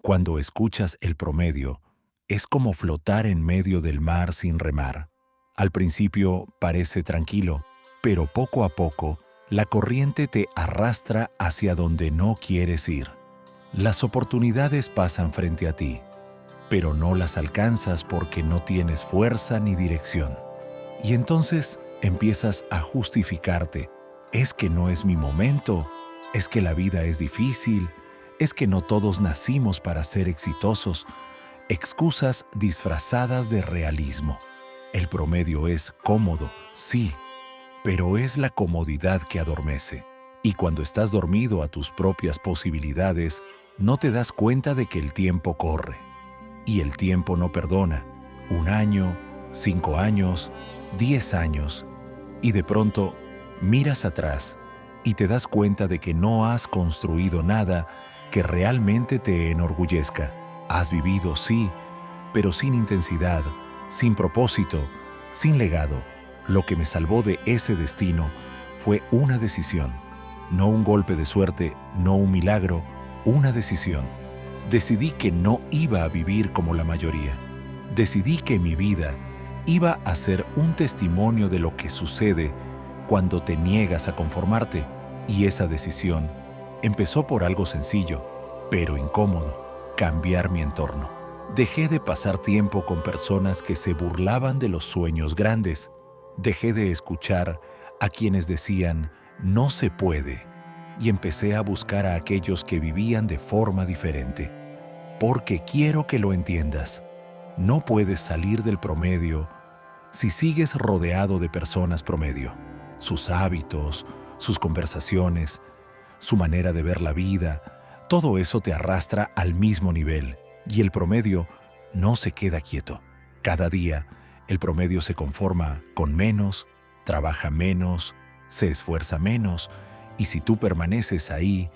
Cuando escuchas el promedio, es como flotar en medio del mar sin remar. Al principio parece tranquilo, pero poco a poco la corriente te arrastra hacia donde no quieres ir. Las oportunidades pasan frente a ti, pero no las alcanzas porque no tienes fuerza ni dirección. Y entonces empiezas a justificarte. Es que no es mi momento, es que la vida es difícil, es que no todos nacimos para ser exitosos. Excusas disfrazadas de realismo. El promedio es cómodo, sí, pero es la comodidad que adormece. Y cuando estás dormido a tus propias posibilidades, no te das cuenta de que el tiempo corre. Y el tiempo no perdona. 1 año, 5 años, 10 años. Y de pronto miras atrás y te das cuenta de que no has construido nada que realmente te enorgullezca. Has vivido, sí, pero sin intensidad, sin propósito, sin legado. Lo que me salvó de ese destino fue una decisión. No un golpe de suerte, no un milagro, una decisión. Decidí que no iba a vivir como la mayoría. Decidí que mi vida iba a ser un testimonio de lo que sucede cuando te niegas a conformarte. Y esa decisión empezó por algo sencillo, pero incómodo: cambiar mi entorno. Dejé de pasar tiempo con personas que se burlaban de los sueños grandes. Dejé de escuchar a quienes decían «no se puede» y empecé a buscar a aquellos que vivían de forma diferente. Porque quiero que lo entiendas. No puedes salir del promedio si sigues rodeado de personas promedio. Sus hábitos, sus conversaciones, su manera de ver la vida, todo eso te arrastra al mismo nivel. Y el promedio no se queda quieto. Cada día, el promedio se conforma con menos, trabaja menos, se esfuerza menos, y si tú permaneces ahí,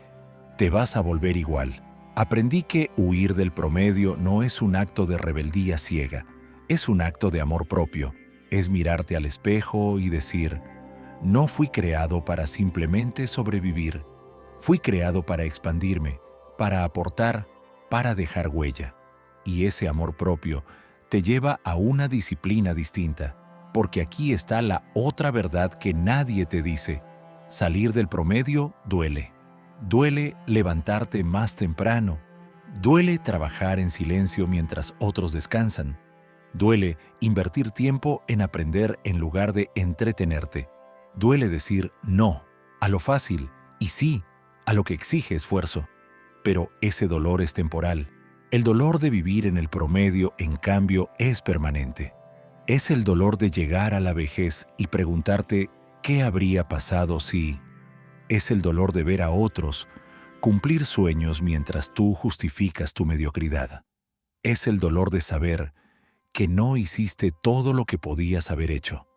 te vas a volver igual. Aprendí que huir del promedio no es un acto de rebeldía ciega, es un acto de amor propio. Es mirarte al espejo y decir: no fui creado para simplemente sobrevivir. Fui creado para expandirme, para aportar, para dejar huella. Y ese amor propio te lleva a una disciplina distinta, porque aquí está la otra verdad que nadie te dice. Salir del promedio duele. Duele levantarte más temprano. Duele trabajar en silencio mientras otros descansan. Duele invertir tiempo en aprender en lugar de entretenerte. Duele decir no a lo fácil y sí a lo que exige esfuerzo. Pero ese dolor es temporal. El dolor de vivir en el promedio, en cambio, es permanente. Es el dolor de llegar a la vejez y preguntarte ¿qué habría pasado si? Es el dolor de ver a otros cumplir sueños mientras tú justificas tu mediocridad. Es el dolor de saber que no hiciste todo lo que podías haber hecho.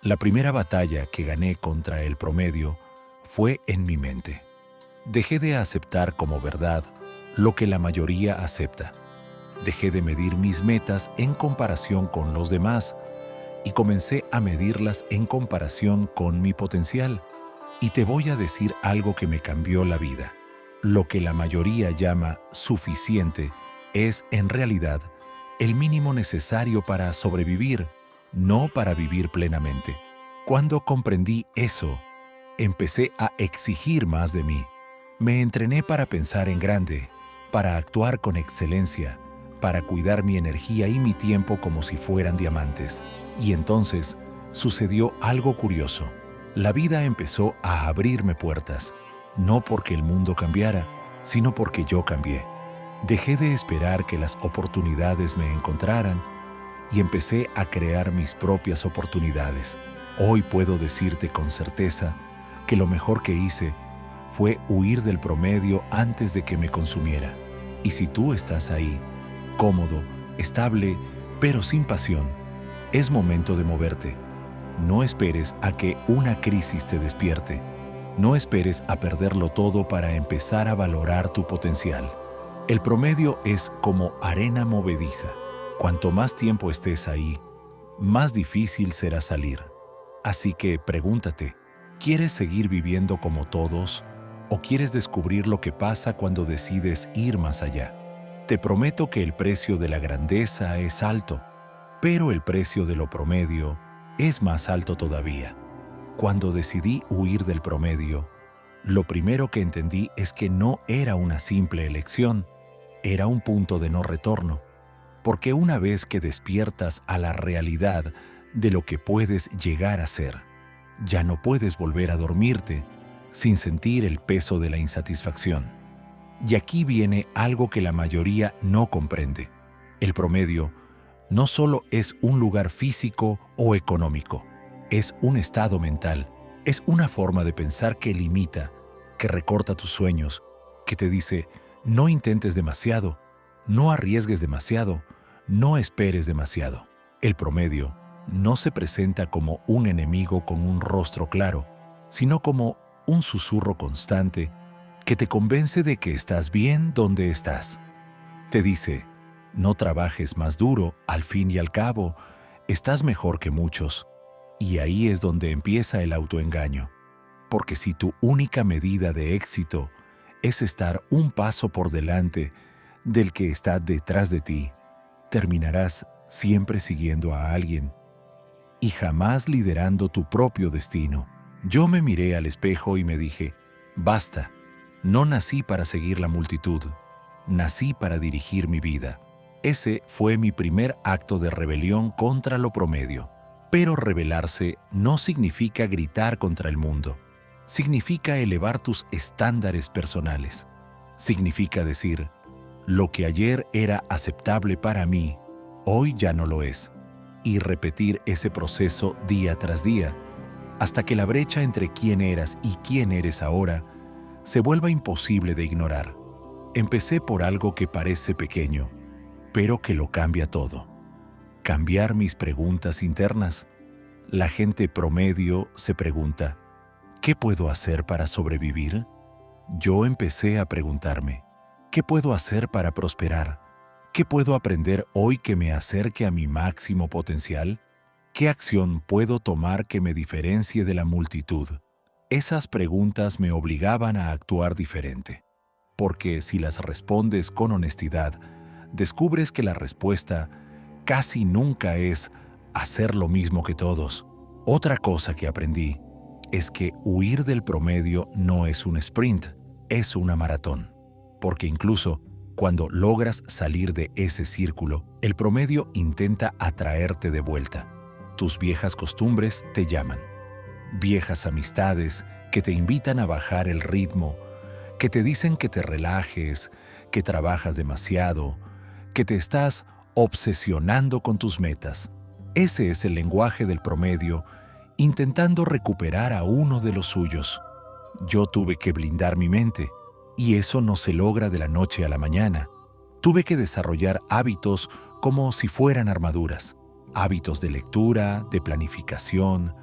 La primera batalla que gané contra el promedio fue en mi mente. Dejé de aceptar como verdad lo que la mayoría acepta. Dejé de medir mis metas en comparación con los demás y comencé a medirlas en comparación con mi potencial. Y te voy a decir algo que me cambió la vida. Lo que la mayoría llama suficiente es, en realidad, el mínimo necesario para sobrevivir, no para vivir plenamente. Cuando comprendí eso, empecé a exigir más de mí. Me entrené para pensar en grande, para actuar con excelencia, para cuidar mi energía y mi tiempo como si fueran diamantes. Y entonces sucedió algo curioso. La vida empezó a abrirme puertas, no porque el mundo cambiara, sino porque yo cambié. Dejé de esperar que las oportunidades me encontraran y empecé a crear mis propias oportunidades. Hoy puedo decirte con certeza que lo mejor que hice fue huir del promedio antes de que me consumiera. Y si tú estás ahí, cómodo, estable, pero sin pasión, es momento de moverte. No esperes a que una crisis te despierte. No esperes a perderlo todo para empezar a valorar tu potencial. El promedio es como arena movediza. Cuanto más tiempo estés ahí, más difícil será salir. Así que pregúntate, ¿quieres seguir viviendo como todos o quieres descubrir lo que pasa cuando decides ir más allá? Te prometo que el precio de la grandeza es alto, pero el precio de lo promedio es más alto todavía. Cuando decidí huir del promedio, lo primero que entendí es que no era una simple elección, era un punto de no retorno, porque una vez que despiertas a la realidad de lo que puedes llegar a ser, ya no puedes volver a dormirte sin sentir el peso de la insatisfacción. Y aquí viene algo que la mayoría no comprende. El promedio no solo es un lugar físico o económico, es un estado mental, es una forma de pensar que limita, que recorta tus sueños, que te dice, no intentes demasiado, no arriesgues demasiado, no esperes demasiado. El promedio no se presenta como un enemigo con un rostro claro, sino como un susurro constante que te convence de que estás bien donde estás. Te dice, no trabajes más duro, al fin y al cabo, estás mejor que muchos. Y ahí es donde empieza el autoengaño. Porque si tu única medida de éxito es estar un paso por delante del que está detrás de ti, terminarás siempre siguiendo a alguien y jamás liderando tu propio destino. Yo me miré al espejo y me dije, basta, no nací para seguir la multitud, nací para dirigir mi vida. Ese fue mi primer acto de rebelión contra lo promedio. Pero rebelarse no significa gritar contra el mundo. Significa elevar tus estándares personales. Significa decir, lo que ayer era aceptable para mí, hoy ya no lo es. Y repetir ese proceso día tras día, hasta que la brecha entre quién eras y quién eres ahora se vuelva imposible de ignorar. Empecé por algo que parece pequeño, pero que lo cambia todo. Cambiar mis preguntas internas. La gente promedio se pregunta, ¿qué puedo hacer para sobrevivir? Yo empecé a preguntarme, ¿qué puedo hacer para prosperar? ¿Qué puedo aprender hoy que me acerque a mi máximo potencial? ¿Qué acción puedo tomar que me diferencie de la multitud? Esas preguntas me obligaban a actuar diferente, porque si las respondes con honestidad, descubres que la respuesta casi nunca es hacer lo mismo que todos. Otra cosa que aprendí es que huir del promedio no es un sprint, es una maratón. Porque incluso cuando logras salir de ese círculo, el promedio intenta atraerte de vuelta. Tus viejas costumbres te llaman. Viejas amistades que te invitan a bajar el ritmo, que te dicen que te relajes, que trabajas demasiado, que te estás obsesionando con tus metas. Ese es el lenguaje del promedio, intentando recuperar a uno de los suyos. Yo tuve que blindar mi mente, y eso no se logra de la noche a la mañana. Tuve que desarrollar hábitos como si fueran armaduras. Hábitos de lectura, de planificación,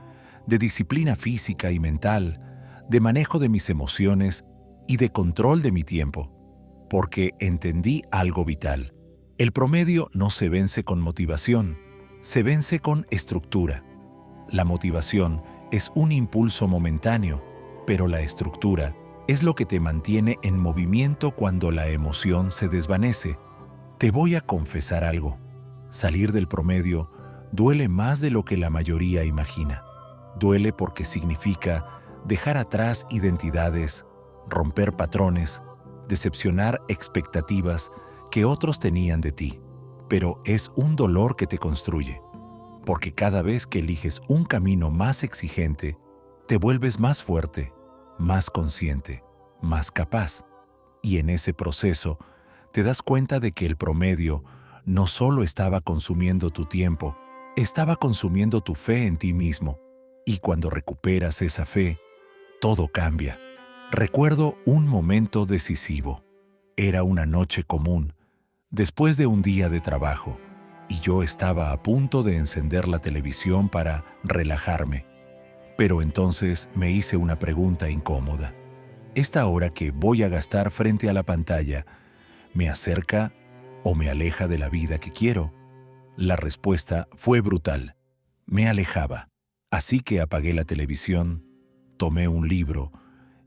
de disciplina física y mental, de manejo de mis emociones y de control de mi tiempo. Porque entendí algo vital. El promedio no se vence con motivación, se vence con estructura. La motivación es un impulso momentáneo, pero la estructura es lo que te mantiene en movimiento cuando la emoción se desvanece. Te voy a confesar algo. Salir del promedio duele más de lo que la mayoría imagina. Duele porque significa dejar atrás identidades, romper patrones, decepcionar expectativas que otros tenían de ti. Pero es un dolor que te construye, porque cada vez que eliges un camino más exigente, te vuelves más fuerte, más consciente, más capaz. Y en ese proceso, te das cuenta de que el promedio no solo estaba consumiendo tu tiempo, estaba consumiendo tu fe en ti mismo. Y cuando recuperas esa fe, todo cambia. Recuerdo un momento decisivo. Era una noche común, después de un día de trabajo, y yo estaba a punto de encender la televisión para relajarme. Pero entonces me hice una pregunta incómoda. ¿Esta hora que voy a gastar frente a la pantalla me acerca o me aleja de la vida que quiero? La respuesta fue brutal. Me alejaba. Así que apagué la televisión, tomé un libro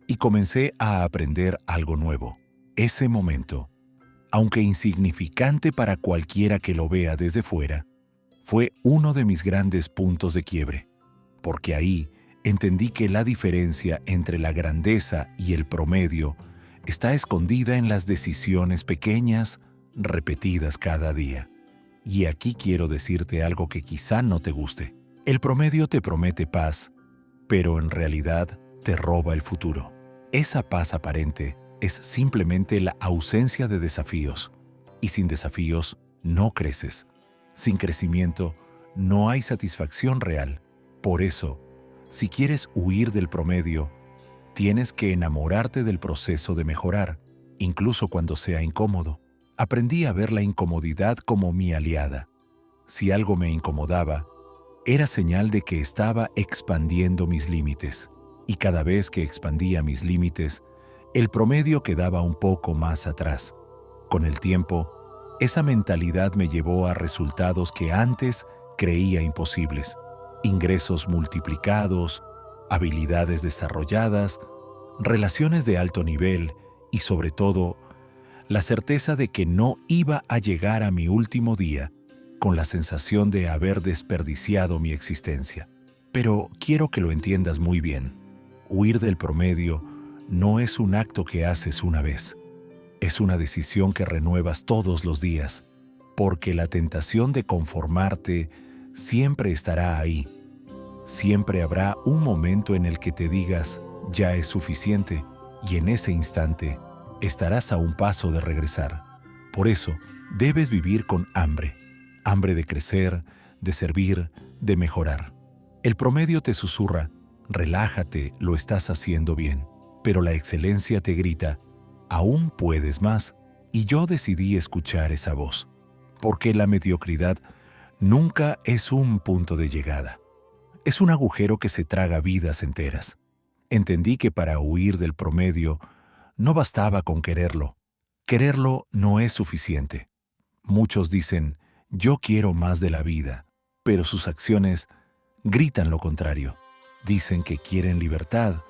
y comencé a aprender algo nuevo. Ese momento aunque insignificante para cualquiera que lo vea desde fuera, fue uno de mis grandes puntos de quiebre, porque ahí entendí que la diferencia entre la grandeza y el promedio está escondida en las decisiones pequeñas, repetidas cada día. Y aquí quiero decirte algo que quizá no te guste. El promedio te promete paz, pero en realidad te roba el futuro. Esa paz aparente es simplemente la ausencia de desafíos. Y sin desafíos no creces. Sin crecimiento no hay satisfacción real. Por eso, si quieres huir del promedio, tienes que enamorarte del proceso de mejorar, incluso cuando sea incómodo. Aprendí a ver la incomodidad como mi aliada. Si algo me incomodaba, era señal de que estaba expandiendo mis límites. Y cada vez que expandía mis límites, el promedio quedaba un poco más atrás. Con el tiempo, esa mentalidad me llevó a resultados que antes creía imposibles. Ingresos multiplicados, habilidades desarrolladas, relaciones de alto nivel y, sobre todo, la certeza de que no iba a llegar a mi último día con la sensación de haber desperdiciado mi existencia. Pero quiero que lo entiendas muy bien. Huir del promedio no es un acto que haces una vez. Es una decisión que renuevas todos los días, porque la tentación de conformarte siempre estará ahí. Siempre habrá un momento en el que te digas, ya es suficiente, y en ese instante estarás a un paso de regresar. Por eso, debes vivir con hambre. Hambre de crecer, de servir, de mejorar. El promedio te susurra, relájate, lo estás haciendo bien. Pero la excelencia te grita, aún puedes más. Y yo decidí escuchar esa voz, porque la mediocridad nunca es un punto de llegada. Es un agujero que se traga vidas enteras. Entendí que para huir del promedio no bastaba con quererlo. Quererlo no es suficiente. Muchos dicen, yo quiero más de la vida, pero sus acciones gritan lo contrario. Dicen que quieren libertad,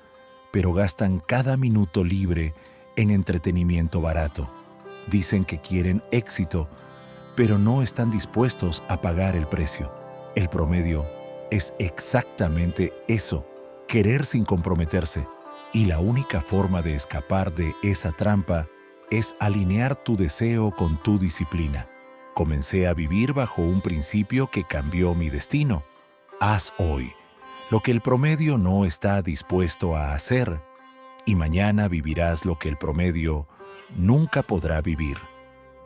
pero gastan cada minuto libre en entretenimiento barato. Dicen que quieren éxito, pero no están dispuestos a pagar el precio. El promedio es exactamente eso, querer sin comprometerse. Y la única forma de escapar de esa trampa es alinear tu deseo con tu disciplina. Comencé a vivir bajo un principio que cambió mi destino. Haz hoy lo que el promedio no está dispuesto a hacer, y mañana vivirás lo que el promedio nunca podrá vivir.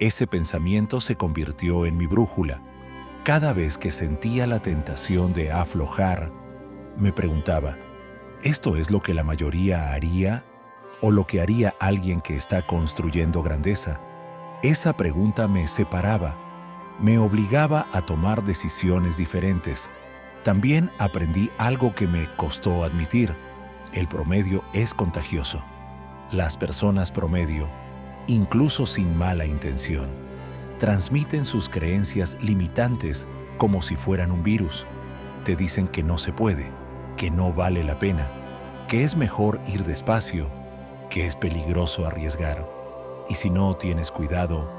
Ese pensamiento se convirtió en mi brújula. Cada vez que sentía la tentación de aflojar, me preguntaba, ¿esto es lo que la mayoría haría o lo que haría alguien que está construyendo grandeza? Esa pregunta me separaba, me obligaba a tomar decisiones diferentes. También aprendí algo que me costó admitir. El promedio es contagioso. Las personas promedio, incluso sin mala intención, transmiten sus creencias limitantes como si fueran un virus. Te dicen que no se puede, que no vale la pena, que es mejor ir despacio, que es peligroso arriesgar. Y si no tienes cuidado,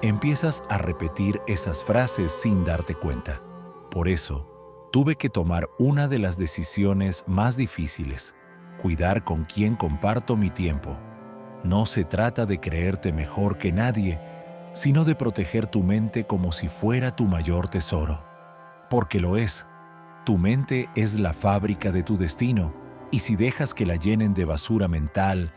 empiezas a repetir esas frases sin darte cuenta. Por eso, tuve que tomar una de las decisiones más difíciles: cuidar con quién comparto mi tiempo. No se trata de creerte mejor que nadie, sino de proteger tu mente como si fuera tu mayor tesoro. Porque lo es. Tu mente es la fábrica de tu destino, y si dejas que la llenen de basura mental,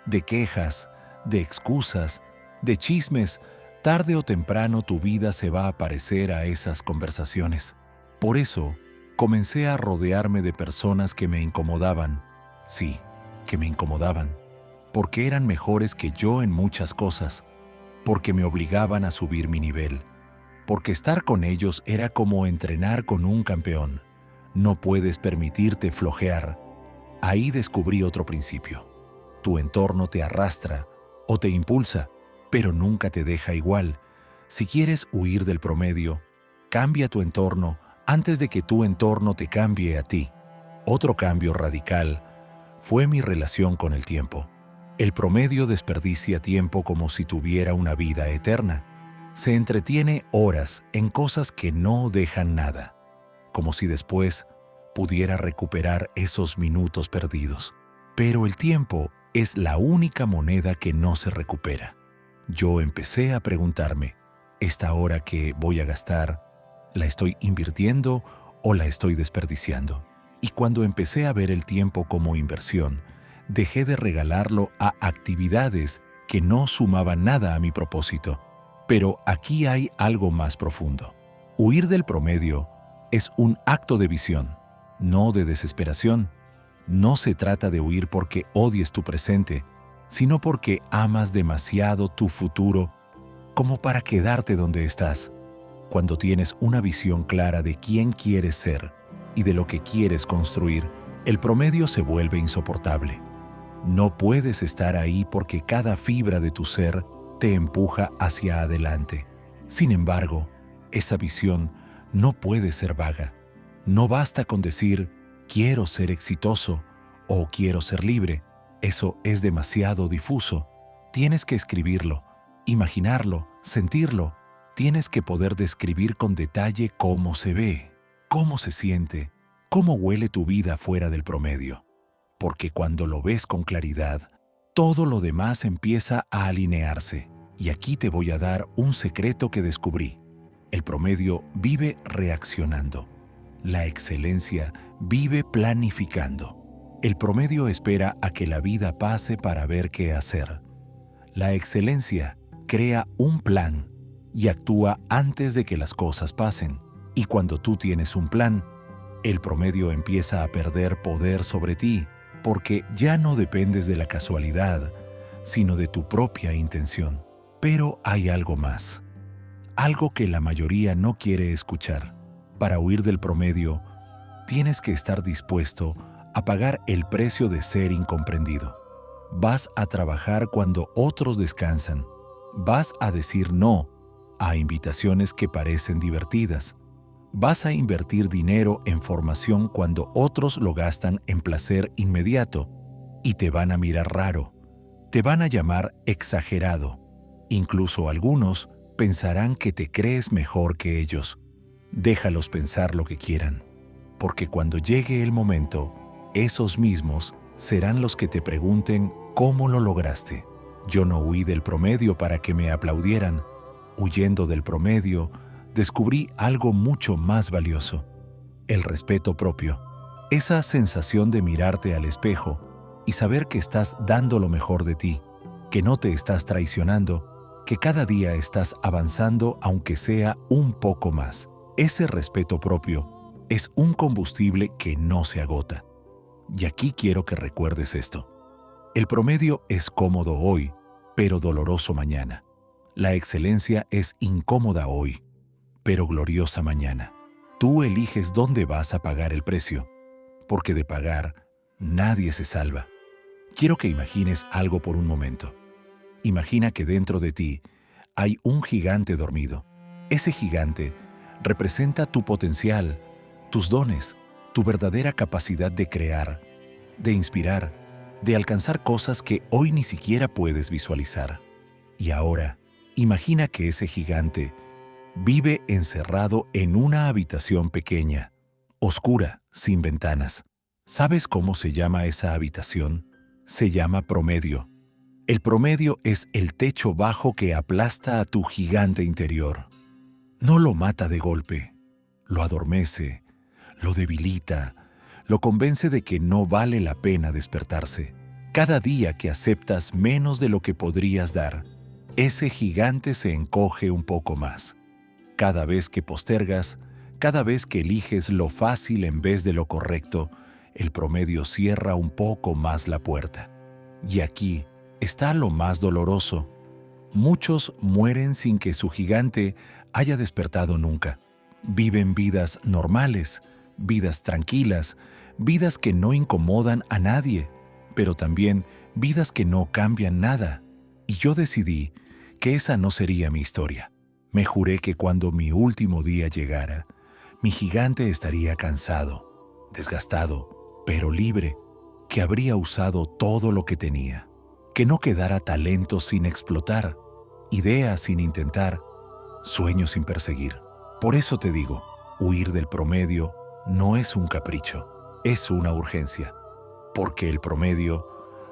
de quejas, de excusas, de chismes, tarde o temprano tu vida se va a parecer a esas conversaciones. Por eso, comencé a rodearme de personas que me incomodaban. Sí, que me incomodaban, porque eran mejores que yo en muchas cosas, porque me obligaban a subir mi nivel, porque estar con ellos era como entrenar con un campeón. No puedes permitirte flojear. Ahí descubrí otro principio. Tu entorno te arrastra o te impulsa, pero nunca te deja igual. Si quieres huir del promedio, cambia tu entorno antes de que tu entorno te cambie a ti. Otro cambio radical fue mi relación con el tiempo. El promedio desperdicia tiempo como si tuviera una vida eterna. Se entretiene horas en cosas que no dejan nada, como si después pudiera recuperar esos minutos perdidos. Pero el tiempo es la única moneda que no se recupera. Yo empecé a preguntarme, ¿esta hora que voy a gastar, la estoy invirtiendo o la estoy desperdiciando? Y cuando empecé a ver el tiempo como inversión, dejé de regalarlo a actividades que no sumaban nada a mi propósito. Pero aquí hay algo más profundo. Huir del promedio es un acto de visión, no de desesperación. No se trata de huir porque odies tu presente, sino porque amas demasiado tu futuro como para quedarte donde estás. Cuando tienes una visión clara de quién quieres ser y de lo que quieres construir, el promedio se vuelve insoportable. No puedes estar ahí porque cada fibra de tu ser te empuja hacia adelante. Sin embargo, esa visión no puede ser vaga. No basta con decir, quiero ser exitoso o quiero ser libre. Eso es demasiado difuso. Tienes que escribirlo, imaginarlo, sentirlo. Tienes que poder describir con detalle cómo se ve, cómo se siente, cómo huele tu vida fuera del promedio. Porque cuando lo ves con claridad, todo lo demás empieza a alinearse. Y aquí te voy a dar un secreto que descubrí. El promedio vive reaccionando. La excelencia vive planificando. El promedio espera a que la vida pase para ver qué hacer. La excelencia crea un plan y actúa antes de que las cosas pasen. Y cuando tú tienes un plan, el promedio empieza a perder poder sobre ti, porque ya no dependes de la casualidad, sino de tu propia intención. Pero hay algo más, algo que la mayoría no quiere escuchar. Para huir del promedio, tienes que estar dispuesto a pagar el precio de ser incomprendido. Vas a trabajar cuando otros descansan. Vas a decir no a invitaciones que parecen divertidas. Vas a invertir dinero en formación cuando otros lo gastan en placer inmediato y te van a mirar raro. Te van a llamar exagerado. Incluso algunos pensarán que te crees mejor que ellos. Déjalos pensar lo que quieran, porque cuando llegue el momento, esos mismos serán los que te pregunten cómo lo lograste. Yo no huí del promedio para que me aplaudieran. Huyendo del promedio, descubrí algo mucho más valioso: el respeto propio. Esa sensación de mirarte al espejo y saber que estás dando lo mejor de ti, que no te estás traicionando, que cada día estás avanzando aunque sea un poco más. Ese respeto propio es un combustible que no se agota. Y aquí quiero que recuerdes esto. El promedio es cómodo hoy, pero doloroso mañana. La excelencia es incómoda hoy, pero gloriosa mañana. Tú eliges dónde vas a pagar el precio, porque de pagar nadie se salva. Quiero que imagines algo por un momento. Imagina que dentro de ti hay un gigante dormido. Ese gigante representa tu potencial, tus dones, tu verdadera capacidad de crear, de inspirar, de alcanzar cosas que hoy ni siquiera puedes visualizar. Y ahora, imagina que ese gigante vive encerrado en una habitación pequeña, oscura, sin ventanas. ¿Sabes cómo se llama esa habitación? Se llama promedio. El promedio es el techo bajo que aplasta a tu gigante interior. No lo mata de golpe, lo adormece, lo debilita, lo convence de que no vale la pena despertarse. Cada día que aceptas menos de lo que podrías dar, ese gigante se encoge un poco más. Cada vez que postergas, cada vez que eliges lo fácil en vez de lo correcto, el promedio cierra un poco más la puerta. Y aquí está lo más doloroso. Muchos mueren sin que su gigante haya despertado nunca. Viven vidas normales, vidas tranquilas, vidas que no incomodan a nadie, pero también vidas que no cambian nada. Y yo decidí que esa no sería mi historia. Me juré que cuando mi último día llegara, mi gigante estaría cansado, desgastado, pero libre, que habría usado todo lo que tenía, que no quedara talento sin explotar, ideas sin intentar, sueños sin perseguir. Por eso te digo, huir del promedio no es un capricho, es una urgencia, porque el promedio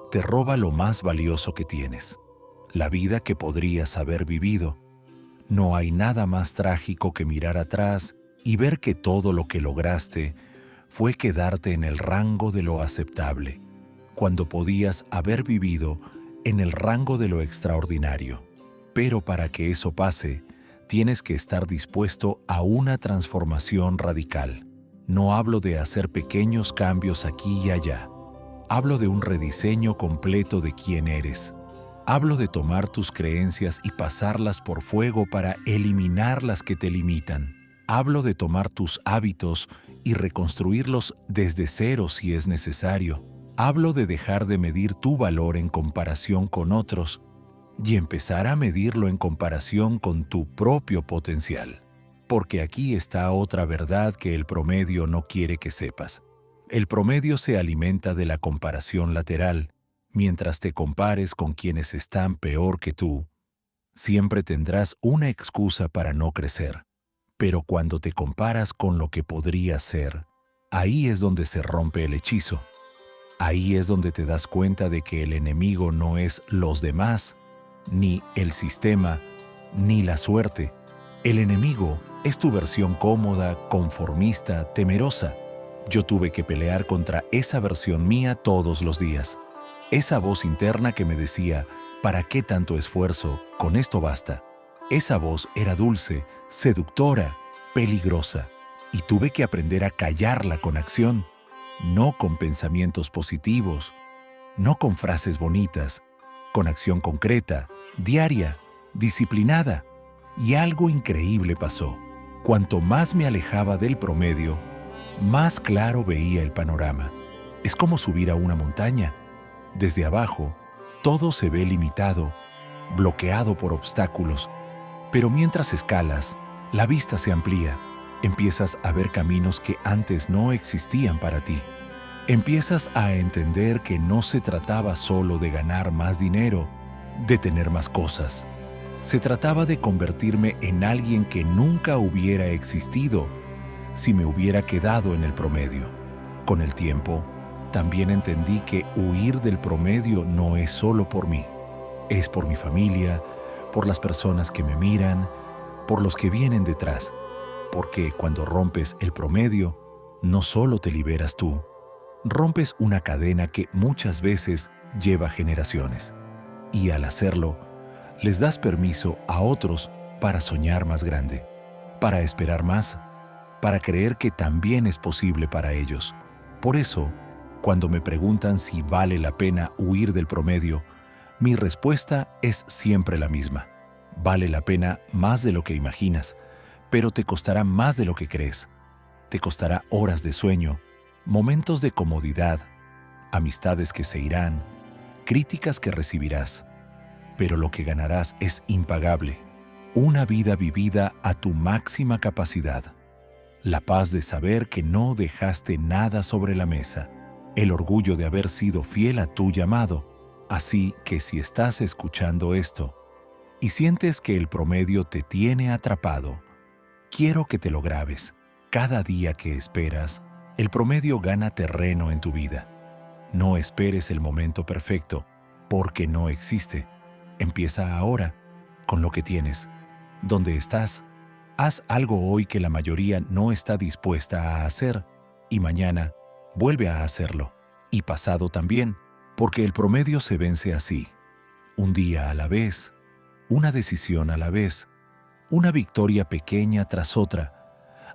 te roba lo más valioso que tienes, la vida que podrías haber vivido. No hay nada más trágico que mirar atrás y ver que todo lo que lograste fue quedarte en el rango de lo aceptable, cuando podías haber vivido en el rango de lo extraordinario. Pero para que eso pase, tienes que estar dispuesto a una transformación radical. No hablo de hacer pequeños cambios aquí y allá. Hablo de un rediseño completo de quién eres. Hablo de tomar tus creencias y pasarlas por fuego para eliminar las que te limitan. Hablo de tomar tus hábitos y reconstruirlos desde cero si es necesario. Hablo de dejar de medir tu valor en comparación con otros y empezar a medirlo en comparación con tu propio potencial. Porque aquí está otra verdad que el promedio no quiere que sepas. El promedio se alimenta de la comparación lateral. Mientras te compares con quienes están peor que tú, siempre tendrás una excusa para no crecer. Pero cuando te comparas con lo que podrías ser, ahí es donde se rompe el hechizo. Ahí es donde te das cuenta de que el enemigo no es los demás, ni el sistema, ni la suerte. El enemigo es tu versión cómoda, conformista, temerosa. Yo tuve que pelear contra esa versión mía todos los días. Esa voz interna que me decía, ¿para qué tanto esfuerzo? Con esto basta. Esa voz era dulce, seductora, peligrosa, y tuve que aprender a callarla con acción, no con pensamientos positivos, no con frases bonitas, con acción concreta, diaria, disciplinada. Y algo increíble pasó. Cuanto más me alejaba del promedio, más claro veía el panorama. Es como subir a una montaña. Desde abajo, todo se ve limitado, bloqueado por obstáculos. Pero mientras escalas, la vista se amplía. Empiezas a ver caminos que antes no existían para ti. Empiezas a entender que no se trataba solo de ganar más dinero, de tener más cosas. Se trataba de convertirme en alguien que nunca hubiera existido si me hubiera quedado en el promedio. Con el tiempo, también entendí que huir del promedio no es solo por mí. Es por mi familia, por las personas que me miran, por los que vienen detrás. Porque cuando rompes el promedio, no solo te liberas tú, rompes una cadena que muchas veces lleva generaciones. Y al hacerlo, les das permiso a otros para soñar más grande, para esperar más, para creer que también es posible para ellos. Por eso, cuando me preguntan si vale la pena huir del promedio, mi respuesta es siempre la misma. Vale la pena más de lo que imaginas, pero te costará más de lo que crees. Te costará horas de sueño, momentos de comodidad, amistades que se irán, críticas que recibirás. Pero lo que ganarás es impagable. Una vida vivida a tu máxima capacidad. La paz de saber que no dejaste nada sobre la mesa. El orgullo de haber sido fiel a tu llamado. Así que si estás escuchando esto y sientes que el promedio te tiene atrapado, quiero que te lo grabes. Cada día que esperas, el promedio gana terreno en tu vida. No esperes el momento perfecto, porque no existe. Empieza ahora, con lo que tienes. Donde estás, haz algo hoy que la mayoría no está dispuesta a hacer, y mañana vuelve a hacerlo, y pasado también, porque el promedio se vence así. Un día a la vez, una decisión a la vez, una victoria pequeña tras otra,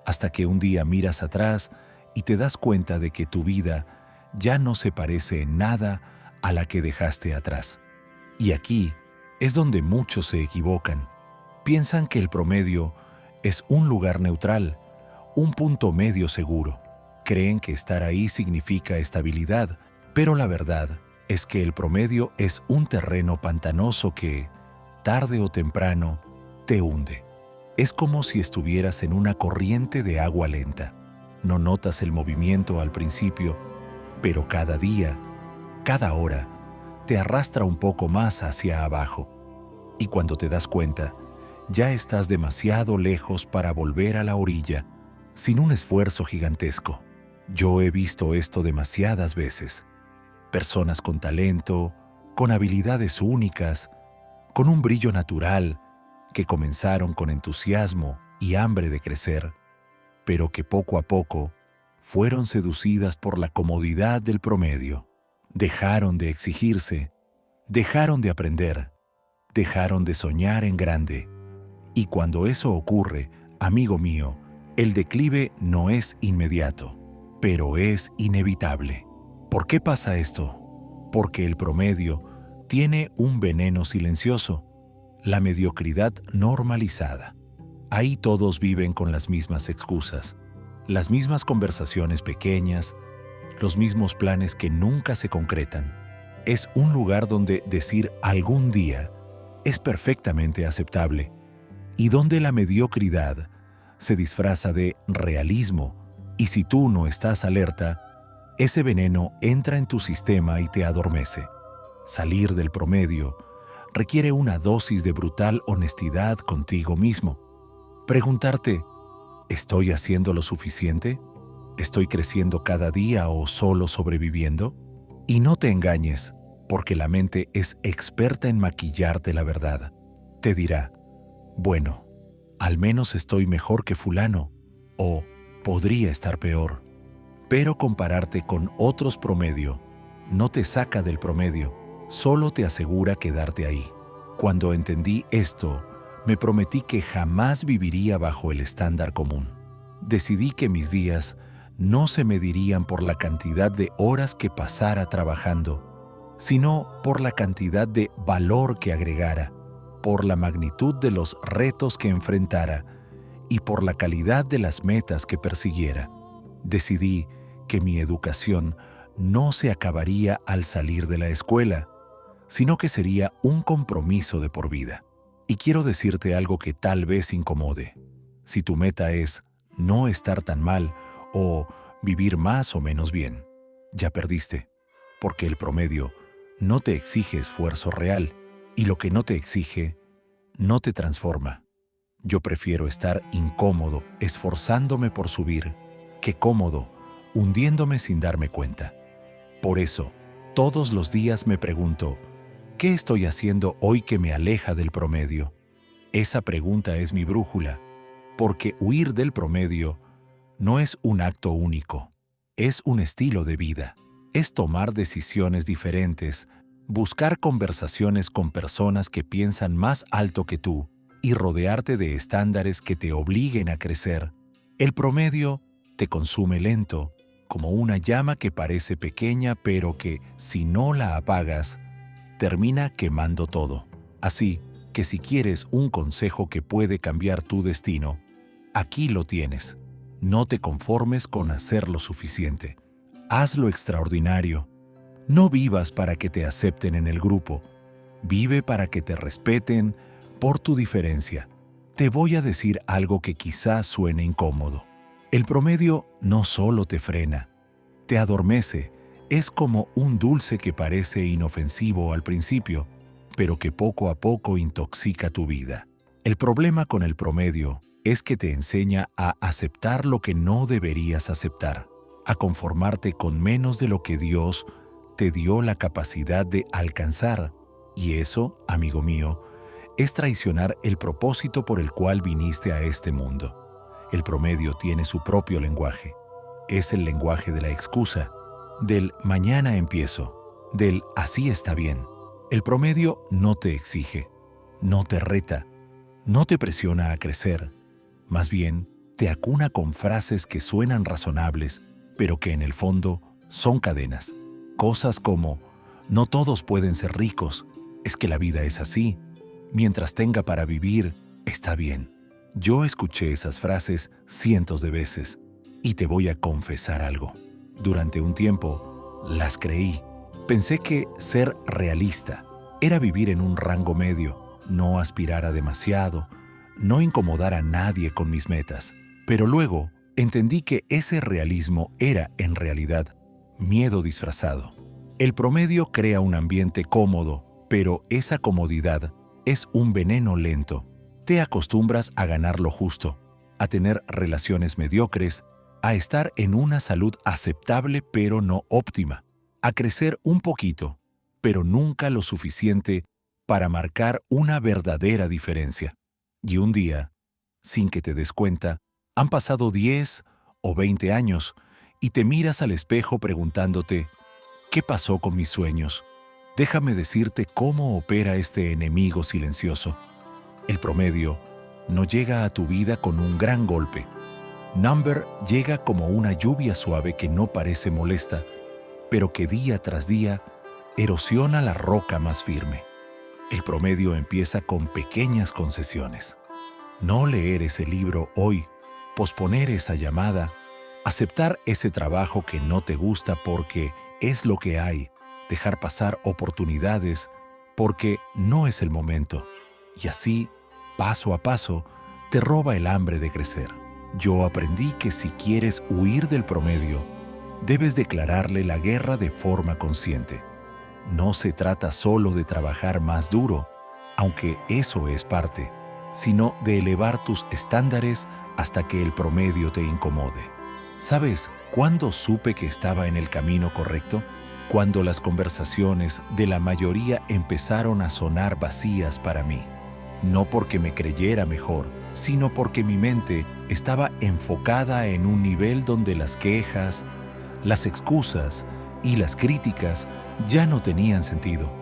hasta que un día miras atrás y te das cuenta de que tu vida ya no se parece en nada a la que dejaste atrás. Y aquí es donde muchos se equivocan. Piensan que el promedio es un lugar neutral, un punto medio seguro. Creen que estar ahí significa estabilidad, pero la verdad es que el promedio es un terreno pantanoso que, tarde o temprano, te hunde. Es como si estuvieras en una corriente de agua lenta. No notas el movimiento al principio, pero cada día, cada hora, te arrastra un poco más hacia abajo. Y cuando te das cuenta, ya estás demasiado lejos para volver a la orilla, sin un esfuerzo gigantesco. Yo he visto esto demasiadas veces. Personas con talento, con habilidades únicas, con un brillo natural, que comenzaron con entusiasmo y hambre de crecer, pero que poco a poco fueron seducidas por la comodidad del promedio. Dejaron de exigirse, dejaron de aprender, dejaron de soñar en grande. Y cuando eso ocurre, amigo mío, el declive no es inmediato, pero es inevitable. ¿Por qué pasa esto? Porque el promedio tiene un veneno silencioso, la mediocridad normalizada. Ahí todos viven con las mismas excusas, las mismas conversaciones pequeñas, los mismos planes que nunca se concretan. Es un lugar donde decir algún día es perfectamente aceptable y donde la mediocridad se disfraza de realismo, y si tú no estás alerta, ese veneno entra en tu sistema y te adormece. Salir del promedio requiere una dosis de brutal honestidad contigo mismo. Preguntarte, ¿estoy haciendo lo suficiente? ¿Estoy creciendo cada día o solo sobreviviendo? Y no te engañes, porque la mente es experta en maquillarte la verdad. Te dirá, bueno, al menos estoy mejor que fulano, o podría estar peor. Pero compararte con otros promedio no te saca del promedio, solo te asegura quedarte ahí. Cuando entendí esto, me prometí que jamás viviría bajo el estándar común. Decidí que mis días no se medirían por la cantidad de horas que pasara trabajando, sino por la cantidad de valor que agregara, por la magnitud de los retos que enfrentara y por la calidad de las metas que persiguiera. Decidí que mi educación no se acabaría al salir de la escuela, sino que sería un compromiso de por vida. Y quiero decirte algo que tal vez incomode. Si tu meta es no estar tan mal o vivir más o menos bien, ya perdiste, porque el promedio no te exige esfuerzo real y lo que no te exige no te transforma. Yo prefiero estar incómodo esforzándome por subir que cómodo hundiéndome sin darme cuenta. Por eso, todos los días me pregunto, ¿qué estoy haciendo hoy que me aleja del promedio? Esa pregunta es mi brújula, porque huir del promedio no es un acto único, es un estilo de vida. Es tomar decisiones diferentes, buscar conversaciones con personas que piensan más alto que tú y rodearte de estándares que te obliguen a crecer. El promedio te consume lento, como una llama que parece pequeña pero que, si no la apagas, termina quemando todo. Así que si quieres un consejo que puede cambiar tu destino, aquí lo tienes. No te conformes con hacer lo suficiente. Haz lo extraordinario. No vivas para que te acepten en el grupo. Vive para que te respeten por tu diferencia. Te voy a decir algo que quizás suene incómodo. El promedio no solo te frena, te adormece. Es como un dulce que parece inofensivo al principio, pero que poco a poco intoxica tu vida. El problema con el promedio es que te enseña a aceptar lo que no deberías aceptar, a conformarte con menos de lo que Dios te dio la capacidad de alcanzar. Y eso, amigo mío, es traicionar el propósito por el cual viniste a este mundo. El promedio tiene su propio lenguaje. Es el lenguaje de la excusa, del mañana empiezo, del así está bien. El promedio no te exige, no te reta, no te presiona a crecer. Más bien, te acuna con frases que suenan razonables, pero que en el fondo son cadenas. Cosas como, no todos pueden ser ricos, es que la vida es así. Mientras tenga para vivir, está bien. Yo escuché esas frases cientos de veces y te voy a confesar algo. Durante un tiempo, las creí. Pensé que ser realista era vivir en un rango medio, no aspirar a demasiado, no incomodar a nadie con mis metas. Pero luego entendí que ese realismo era, en realidad, miedo disfrazado. El promedio crea un ambiente cómodo, pero esa comodidad es un veneno lento. Te acostumbras a ganar lo justo, a tener relaciones mediocres, a estar en una salud aceptable pero no óptima, a crecer un poquito, pero nunca lo suficiente para marcar una verdadera diferencia. Y un día, sin que te des cuenta, han pasado 10 o 20 años y te miras al espejo preguntándote, ¿qué pasó con mis sueños? Déjame decirte cómo opera este enemigo silencioso. El promedio no llega a tu vida con un gran golpe. Number llega como una lluvia suave que no parece molesta, pero que día tras día erosiona la roca más firme. El promedio empieza con pequeñas concesiones. No leer ese libro hoy, posponer esa llamada, aceptar ese trabajo que no te gusta porque es lo que hay, dejar pasar oportunidades porque no es el momento. Y así, paso a paso, te roba el hambre de crecer. Yo aprendí que si quieres huir del promedio, debes declararle la guerra de forma consciente. No se trata solo de trabajar más duro, aunque eso es parte, sino de elevar tus estándares hasta que el promedio te incomode. ¿Sabes cuándo supe que estaba en el camino correcto? Cuando las conversaciones de la mayoría empezaron a sonar vacías para mí. No porque me creyera mejor, sino porque mi mente estaba enfocada en un nivel donde las quejas, las excusas y las críticas ya no tenían sentido.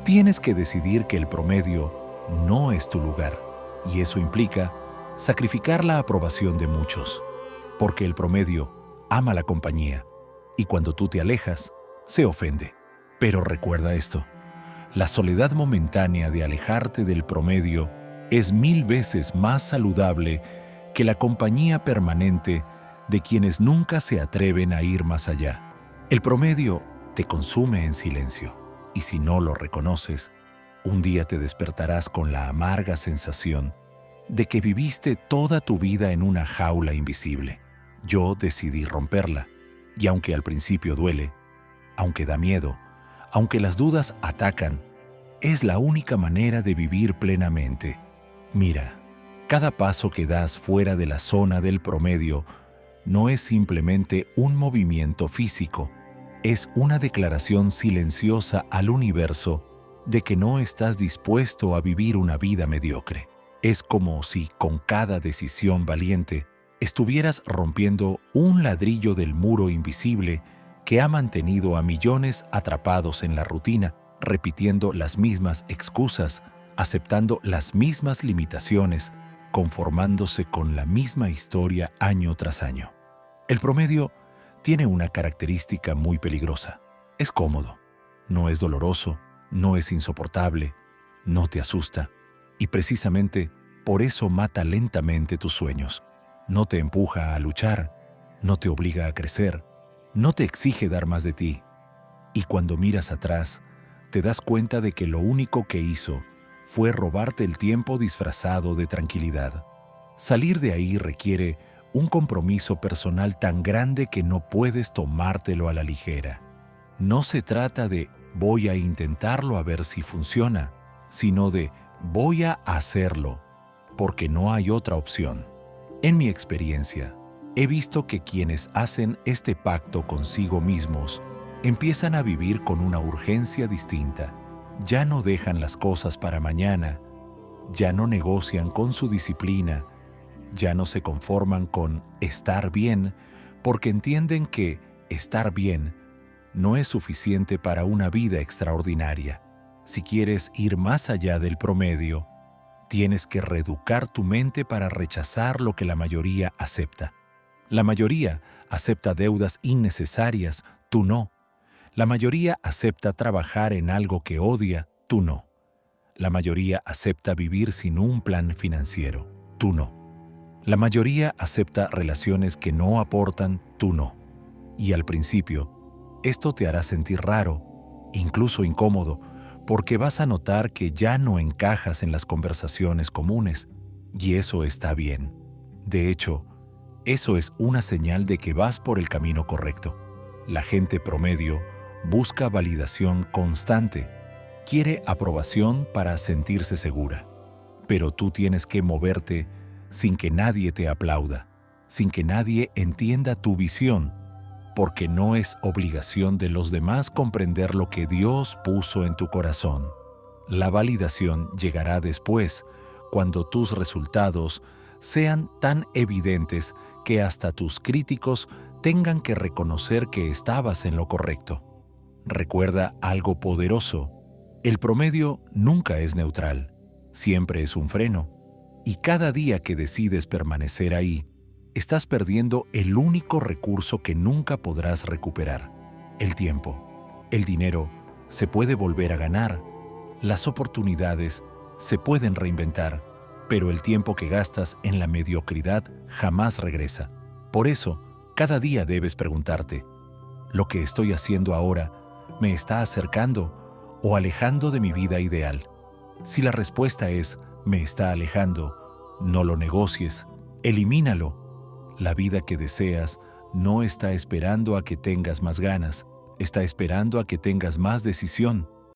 Tienes que decidir que el promedio no es tu lugar, y eso implica sacrificar la aprobación de muchos, porque el promedio ama la compañía, y cuando tú te alejas, se ofende. Pero recuerda esto, la soledad momentánea de alejarte del promedio es 1000 veces más saludable que la compañía permanente de quienes nunca se atreven a ir más allá. El promedio te consume en silencio, y si no lo reconoces, un día te despertarás con la amarga sensación de que viviste toda tu vida en una jaula invisible. Yo decidí romperla, y aunque al principio duele, aunque da miedo, aunque las dudas atacan, es la única manera de vivir plenamente. Mira, cada paso que das fuera de la zona del promedio no es simplemente un movimiento físico, es una declaración silenciosa al universo de que no estás dispuesto a vivir una vida mediocre. Es como si con cada decisión valiente estuvieras rompiendo un ladrillo del muro invisible que ha mantenido a millones atrapados en la rutina, repitiendo las mismas excusas, aceptando las mismas limitaciones, conformándose con la misma historia año tras año. El promedio tiene una característica muy peligrosa. Es cómodo, no es doloroso, no es insoportable, no te asusta, y precisamente por eso mata lentamente tus sueños. No te empuja a luchar, no te obliga a crecer, no te exige dar más de ti. Y cuando miras atrás, te das cuenta de que lo único que hizo fue robarte el tiempo disfrazado de tranquilidad. Salir de ahí requiere un compromiso personal tan grande que no puedes tomártelo a la ligera. No se trata de voy a intentarlo a ver si funciona, sino de voy a hacerlo, porque no hay otra opción. En mi experiencia, he visto que quienes hacen este pacto consigo mismos empiezan a vivir con una urgencia distinta. Ya no dejan las cosas para mañana, ya no negocian con su disciplina, ya no se conforman con estar bien, porque entienden que estar bien no es suficiente para una vida extraordinaria. Si quieres ir más allá del promedio, tienes que reeducar tu mente para rechazar lo que la mayoría acepta. La mayoría acepta deudas innecesarias, tú no. La mayoría acepta trabajar en algo que odia, tú no. La mayoría acepta vivir sin un plan financiero, tú no. La mayoría acepta relaciones que no aportan, tú no. Y al principio, esto te hará sentir raro, incluso incómodo, porque vas a notar que ya no encajas en las conversaciones comunes, y eso está bien. De hecho, eso es una señal de que vas por el camino correcto. La gente promedio busca validación constante, quiere aprobación para sentirse segura. Pero tú tienes que moverte sin que nadie te aplauda, sin que nadie entienda tu visión, porque no es obligación de los demás comprender lo que Dios puso en tu corazón. La validación llegará después, cuando tus resultados sean tan evidentes que hasta tus críticos tengan que reconocer que estabas en lo correcto. Recuerda algo poderoso: el promedio nunca es neutral, siempre es un freno, y cada día que decides permanecer ahí, estás perdiendo el único recurso que nunca podrás recuperar: el tiempo. El dinero se puede volver a ganar, las oportunidades se pueden reinventar, pero el tiempo que gastas en la mediocridad jamás regresa. Por eso, cada día debes preguntarte: ¿lo que estoy haciendo ahora me está acercando o alejando de mi vida ideal? Si la respuesta es me está alejando, no lo negocies, elimínalo. La vida que deseas no está esperando a que tengas más ganas, está esperando a que tengas más decisión.